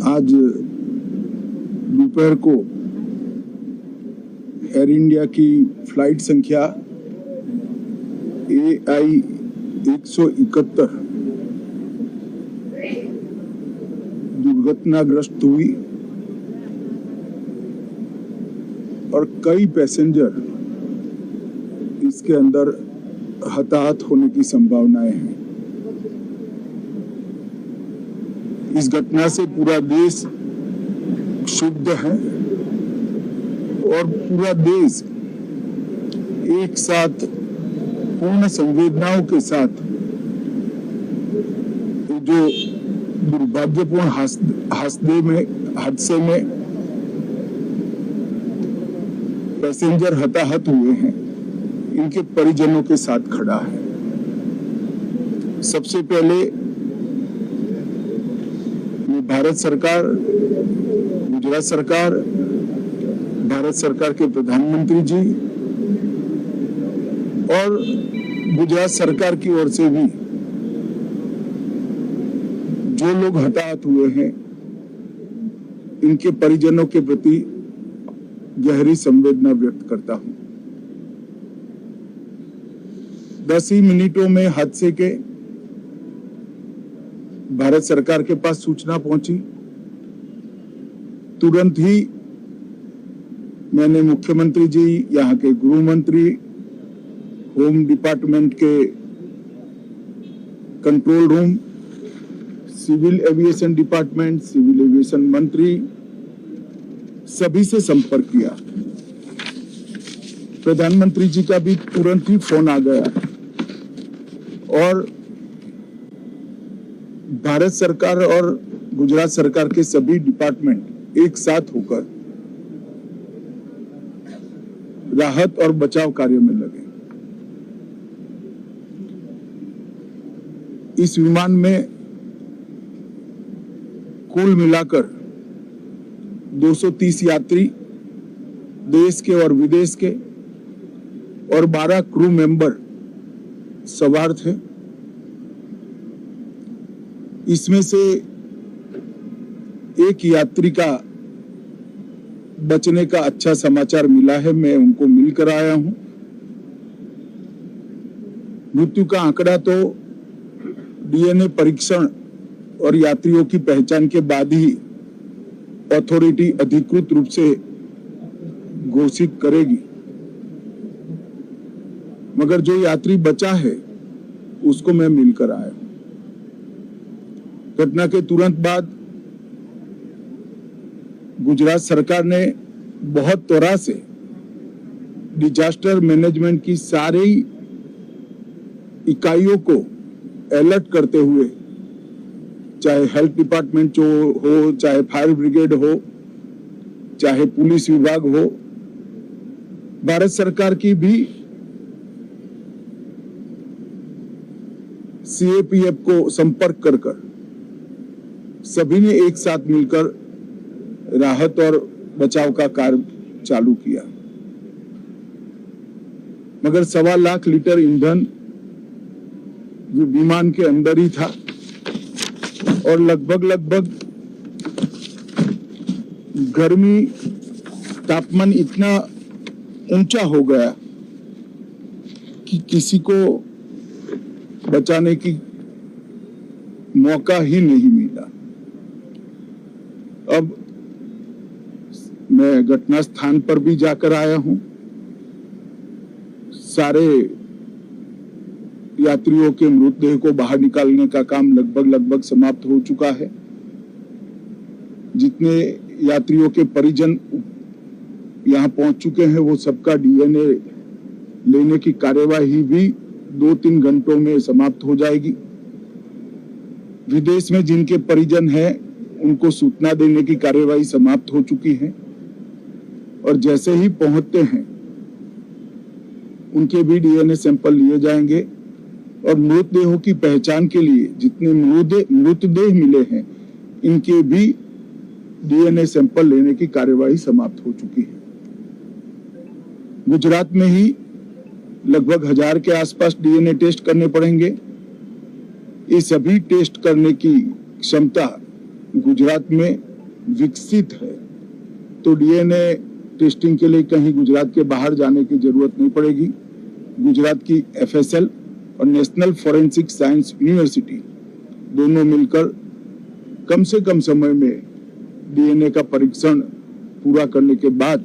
आज दोपहर को एयर इंडिया की फ्लाइट संख्या AI 171 दुर्घटनाग्रस्त हुई और कई पैसेंजर इसके अंदर हताहत होने की संभावनाएं हैं। इस घटना से पूरा देश क्षुब्ध है और पूरा देश एक साथ पूर्ण संवेदनाओं के साथ जो दुर्भाग्यपूर्ण हादसे में पैसेंजर हताहत हुए हैं, इनके परिजनों के साथ खड़ा है। सबसे पहले भारत सरकार, गुजरात सरकार, भारत सरकार के प्रधानमंत्री जी और गुजरात सरकार की ओर से भी जो लोग हताहत हुए हैं, इनके परिजनों के प्रति गहरी संवेदना व्यक्त करता हूं। 10 ही मिनटों में हादसे के भारत सरकार के पास सूचना पहुंची। तुरंत ही मैंने मुख्यमंत्री जी, यहाँ के गृह मंत्री, होम डिपार्टमेंट के control room, civil aviation department, civil aviation मंत्री, सभी से संपर्क किया। प्रधानमंत्री जी का भी तुरंत ही फोन आ गया और भारत सरकार और गुजरात सरकार के सभी डिपार्टमेंट एक साथ होकर राहत और बचाव कार्य में लगे। इस विमान में कुल मिलाकर 230 यात्री देश के और विदेश के और 12 क्रू मेंबर सवार थे। इसमें से एक यात्री का बचने का अच्छा समाचार मिला है, मैं उनको मिलकर आया हूं। मृत्यु का आंकड़ा तो DNA परीक्षण और यात्रियों की पहचान के बाद ही अथॉरिटी अधिकृत रूप से घोषित करेगी, मगर जो यात्री बचा है उसको मैं मिलकर आया हूं। घटना के तुरंत बाद गुजरात सरकार ने बहुत त्वरा से डिजास्टर मैनेजमेंट की सारी इकाइयों को अलर्ट करते हुए, चाहे हेल्थ डिपार्टमेंट जो हो, चाहे फायर ब्रिगेड हो, चाहे पुलिस विभाग हो, भारत सरकार की भी CAPF को संपर्क कर सभी ने एक साथ मिलकर राहत और बचाव का कार्य चालू किया। मगर 1.25 लाख लीटर ईंधन जो विमान के अंदर ही था और लगभग गर्मी, तापमान इतना ऊंचा हो गया कि किसी को बचाने की मौका ही नहीं मिला। अब मैं घटना स्थान पर भी जाकर आया हूं। सारे यात्रियों के मृतदेह को बाहर निकालने का काम लगभग समाप्त हो चुका है। जितने यात्रियों के परिजन यहां पहुंच चुके हैं, वो सबका DNA लेने की कार्यवाही भी 2-3 घंटों में समाप्त हो जाएगी। विदेश में जिनके परिजन हैं, उनको सूचना देने की कार्यवाही समाप्त हो चुकी है और जैसे ही पहुंचते हैं उनके भी DNA सैंपल लिए जाएंगे और मृतदेहों की पहचान के लिए जितने मृतदेह मिले हैं, इनके भी DNA सैंपल लेने की कार्यवाही समाप्त हो चुकी है। गुजरात में ही लगभग 1000 के आसपास DNA टेस्ट करने पड़ेंगे। ये सभी टेस्ट करने की क्षमता गुजरात में विकसित है तो डीएनए टेस्टिंग के लिए कहीं गुजरात के बाहर जाने की जरूरत नहीं पड़ेगी। गुजरात की एफएसएल और नेशनल फॉरेंसिक साइंस यूनिवर्सिटी दोनों मिलकर कम से कम समय में डीएनए का परीक्षण पूरा करने के बाद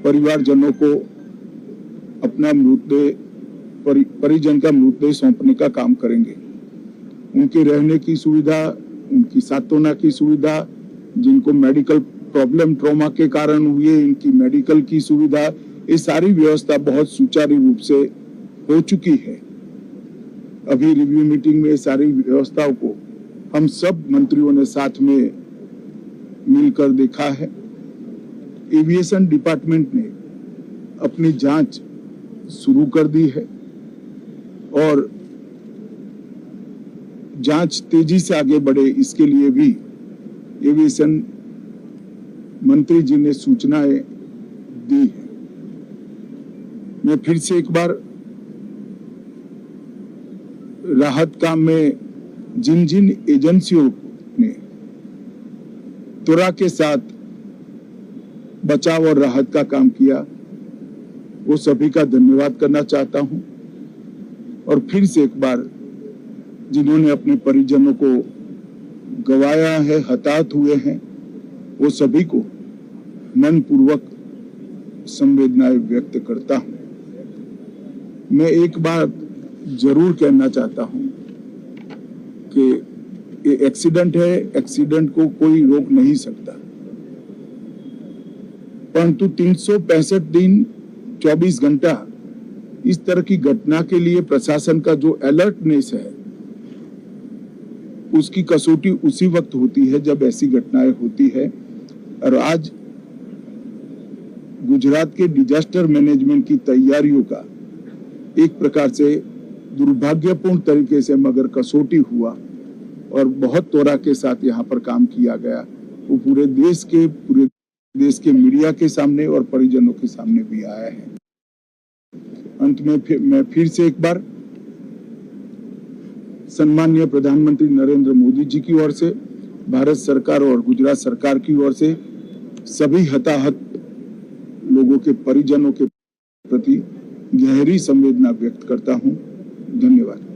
परिवारजनों को अपना मृतदेह परिजन का मृतदेह सौंपने का काम करेंगे। उनके रहने की सुविधा, उनकी सांत्वना की सुविधा, जिनको मेडिकल प्रॉब्लम ट्रॉमा के कारण हुई है, इनकी मेडिकल की सुविधा, ये सारी व्यवस्था बहुत सुचारू रूप से हो चुकी है। अभी रिव्यू मीटिंग में सारी व्यवस्थाओं को हम सब मंत्रियों ने साथ में मिलकर देखा है। एविएशन डिपार्टमेंट ने अपनी जांच शुरू कर दी है और जांच तेजी से आगे बढ़े इसके लिए भी एविएशन मंत्री जी ने सूचनाएं दी है। मैं फिर से एक बार राहत काम में जिन जिन एजेंसियों ने त्वरा के साथ बचाव और राहत का काम किया वो सभी का धन्यवाद करना चाहता हूं और फिर से एक बार जिन्होंने अपने परिजनों को गंवाया है, हताहत हुए हैं, वो सभी को मनपूर्वक संवेदनाएं व्यक्त करता हूं। मैं एक बात जरूर कहना चाहता हूं कि ये एक्सीडेंट है, एक्सीडेंट को कोई रोक नहीं सकता, परंतु 365 दिन 24 घंटा इस तरह की घटना के लिए प्रशासन का जो अलर्टनेस है उसकी कसौटी उसी वक्त होती है जब ऐसी घटनाएं होती है। और आज गुजरात के डिजास्टर मैनेजमेंट की तैयारियों का एक प्रकार से दुर्भाग्यपूर्ण तरीके से मगर कसौटी हुआ और बहुत त्वरा के साथ यहाँ पर काम किया गया, वो पूरे देश के मीडिया के सामने और परिजनों के सामने भी आया है। अंत में मैं फिर से एक बार सम्माननीय प्रधानमंत्री नरेंद्र मोदी जी की ओर से, भारत सरकार और गुजरात सरकार की ओर से सभी हताहत लोगों के परिजनों के प्रति गहरी संवेदना व्यक्त करता हूं। धन्यवाद।